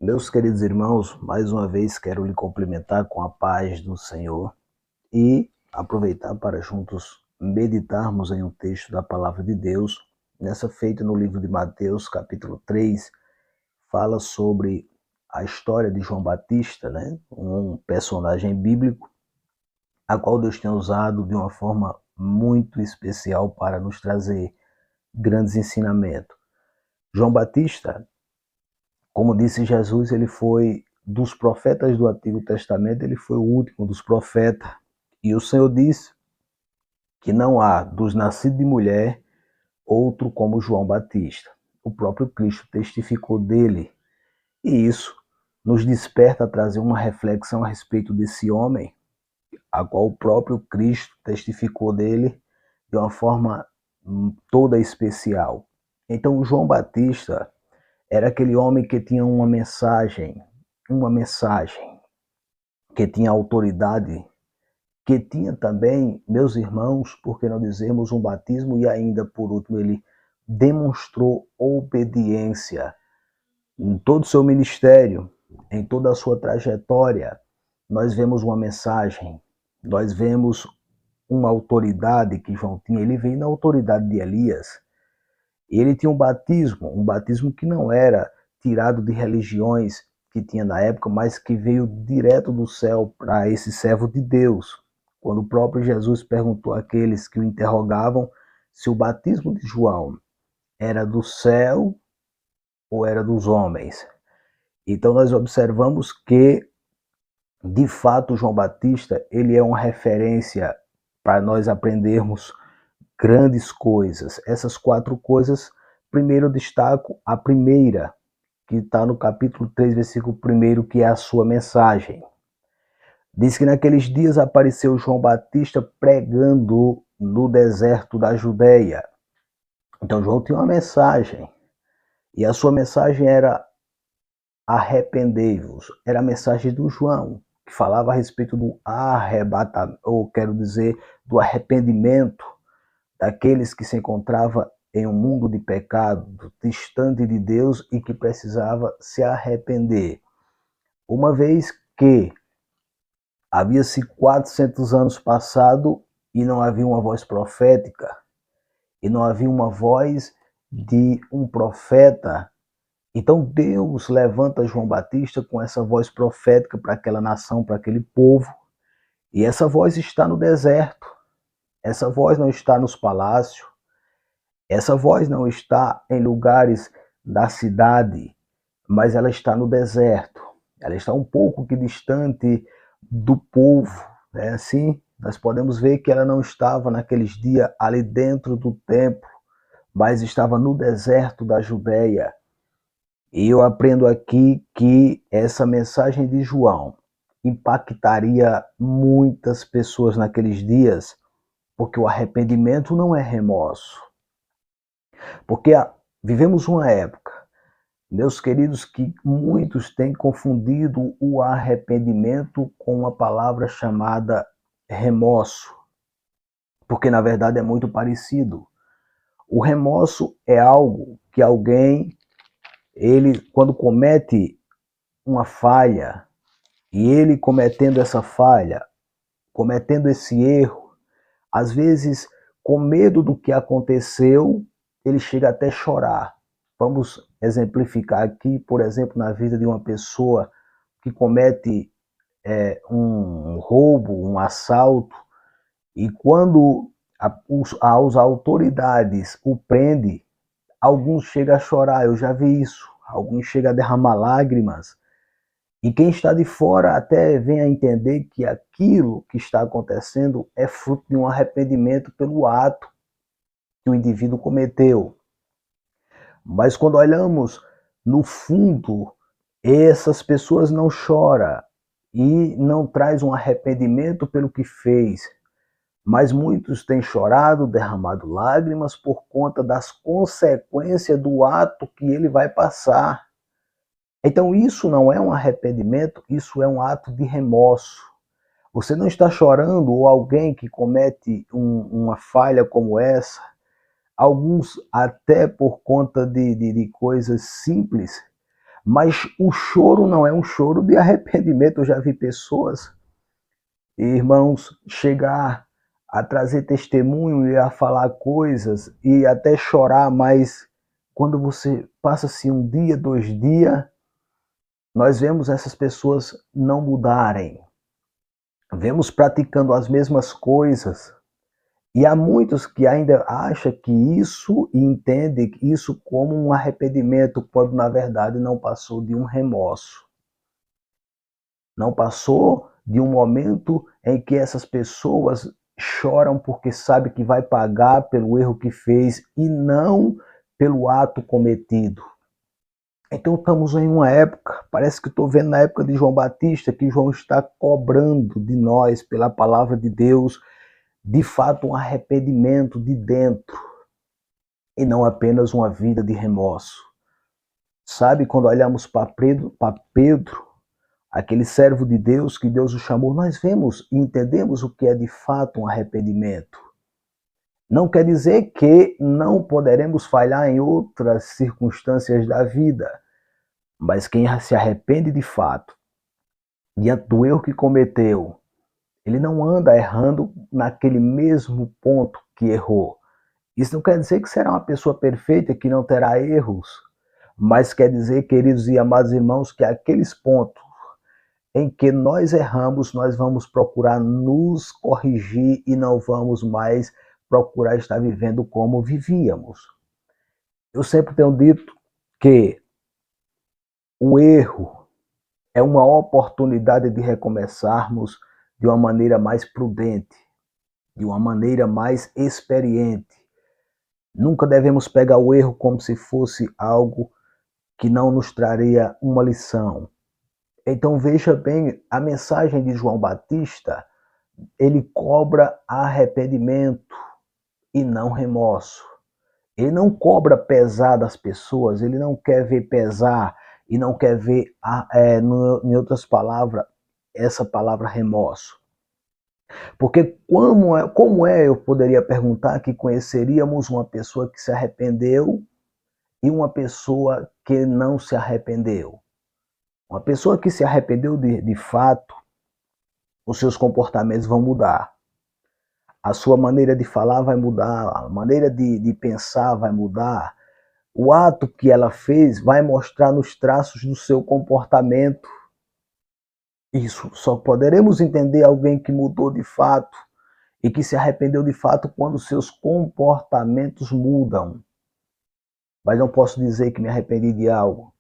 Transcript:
Meus queridos irmãos, mais uma vez quero lhe cumprimentar com a paz do Senhor e aproveitar para juntos meditarmos em um texto da palavra de Deus. Nessa feita no livro de Mateus, capítulo 3, fala sobre a história de João Batista, né? Um personagem bíblico, a qual Deus tem usado de uma forma muito especial para nos trazer grandes ensinamentos. João Batista, como disse Jesus, ele foi dos profetas do Antigo Testamento, ele foi o último dos profetas. E o Senhor disse que não há dos nascidos de mulher outro como João Batista. O próprio Cristo testificou dele. E isso nos desperta a trazer uma reflexão a respeito desse homem, a qual o próprio Cristo testificou dele de uma forma toda especial. Então, João Batista era aquele homem que tinha uma mensagem, que tinha autoridade, que tinha também, meus irmãos, por que não dizermos, um batismo, e ainda, por último, ele demonstrou obediência em todo o seu ministério, em toda a sua trajetória. Nós vemos uma mensagem, nós vemos uma autoridade que João tinha. Ele veio na autoridade de Elias. Ele tinha um batismo que não era tirado de religiões que tinha na época, mas que veio direto do céu para esse servo de Deus. Quando o próprio Jesus perguntou àqueles que o interrogavam se o batismo de João era do céu ou era dos homens. Então nós observamos que, de fato, João Batista, ele é uma referência para nós aprendermos grandes coisas. Essas quatro coisas, primeiro eu destaco a primeira, que está no capítulo 3, versículo 1, que é a sua mensagem. Diz que naqueles dias apareceu João Batista pregando no deserto da Judéia. Então João tinha uma mensagem, e a sua mensagem era arrependei-vos. Era a mensagem do João, que falava a respeito do arrebatamento, ou quero dizer, do arrependimento daqueles que se encontravam em um mundo de pecado, distante de Deus e que precisava se arrepender. Uma vez que havia-se 400 anos passado e não havia uma voz profética, e não havia uma voz de um profeta, então Deus levanta João Batista com essa voz profética para aquela nação, para aquele povo, e essa voz está no deserto, essa voz não está nos palácios, essa voz não está em lugares da cidade, mas ela está no deserto. Ela está um pouco que distante do povo. Né? Assim, nós podemos ver que ela não estava naqueles dias ali dentro do templo, mas estava no deserto da Judéia. E eu aprendo aqui que essa mensagem de João impactaria muitas pessoas naqueles dias, porque o arrependimento não é remorso. Porque vivemos uma época, meus queridos, que muitos têm confundido o arrependimento com uma palavra chamada remorso, porque na verdade é muito parecido. O remorso é algo que alguém, ele quando comete uma falha, e ele cometendo essa falha, cometendo esse erro, às vezes com medo do que aconteceu, ele chega até a chorar. Vamos exemplificar aqui, por exemplo, na vida de uma pessoa que comete um roubo, um assalto, e quando as autoridades o prendem, alguns chegam a chorar, eu já vi isso, alguns chegam a derramar lágrimas, e quem está de fora até vem a entender que aquilo que está acontecendo é fruto de um arrependimento pelo ato que o indivíduo cometeu. Mas quando olhamos no fundo, essas pessoas não choram e não traz um arrependimento pelo que fez, mas muitos têm chorado, derramado lágrimas por conta das consequências do ato que ele vai passar. Então isso não é um arrependimento, isso é um ato de remorso. Você não está chorando, ou alguém que comete uma falha como essa, alguns até por conta de coisas simples, Mas o choro não é um choro de arrependimento. Eu já vi pessoas, irmãos, chegar a trazer testemunho e a falar coisas e até chorar, mas quando você passa-se um dia, 2 dias, nós vemos essas pessoas não mudarem. Vemos praticando as mesmas coisas. E há muitos que ainda acham que isso e entendem isso como um arrependimento, quando na verdade não passou de um remorso. Não passou de um momento em que essas pessoas choram porque sabe que vai pagar pelo erro que fez e não pelo ato cometido. Então estamos em uma época, parece que estou vendo na época de João Batista, que João está cobrando de nós, pela palavra de Deus, de fato um arrependimento de dentro e não apenas uma vida de remorso. Sabe, quando olhamos para Pedro, aquele servo de Deus que Deus o chamou, nós vemos e entendemos o que é de fato um arrependimento. Não quer dizer que não poderemos falhar em outras circunstâncias da vida, mas quem se arrepende de fato, diante do erro que cometeu, ele não anda errando naquele mesmo ponto que errou. Isso não quer dizer que será uma pessoa perfeita, que não terá erros, mas quer dizer, queridos e amados irmãos, que aqueles pontos em que nós erramos, nós vamos procurar nos corrigir e não vamos mais procurar estar vivendo como vivíamos. Eu sempre tenho dito que o erro é uma oportunidade de recomeçarmos de uma maneira mais prudente, de uma maneira mais experiente. Nunca devemos pegar o erro como se fosse algo que não nos traria uma lição. Então veja bem, a mensagem de João Batista, ele cobra arrependimento e não remorso. Ele não cobra pesar das pessoas, ele não quer ver pesar e não quer ver, em outras palavras, essa palavra remorso. Porque como eu poderia perguntar que conheceríamos uma pessoa que se arrependeu e uma pessoa que não se arrependeu? Uma pessoa que se arrependeu de fato, os seus comportamentos vão mudar. A sua maneira de falar vai mudar, a maneira de pensar vai mudar. O ato que ela fez vai mostrar nos traços do seu comportamento. Isso só poderemos entender alguém que mudou de fato e que se arrependeu de fato quando seus comportamentos mudam. Mas não posso dizer que me arrependi de algo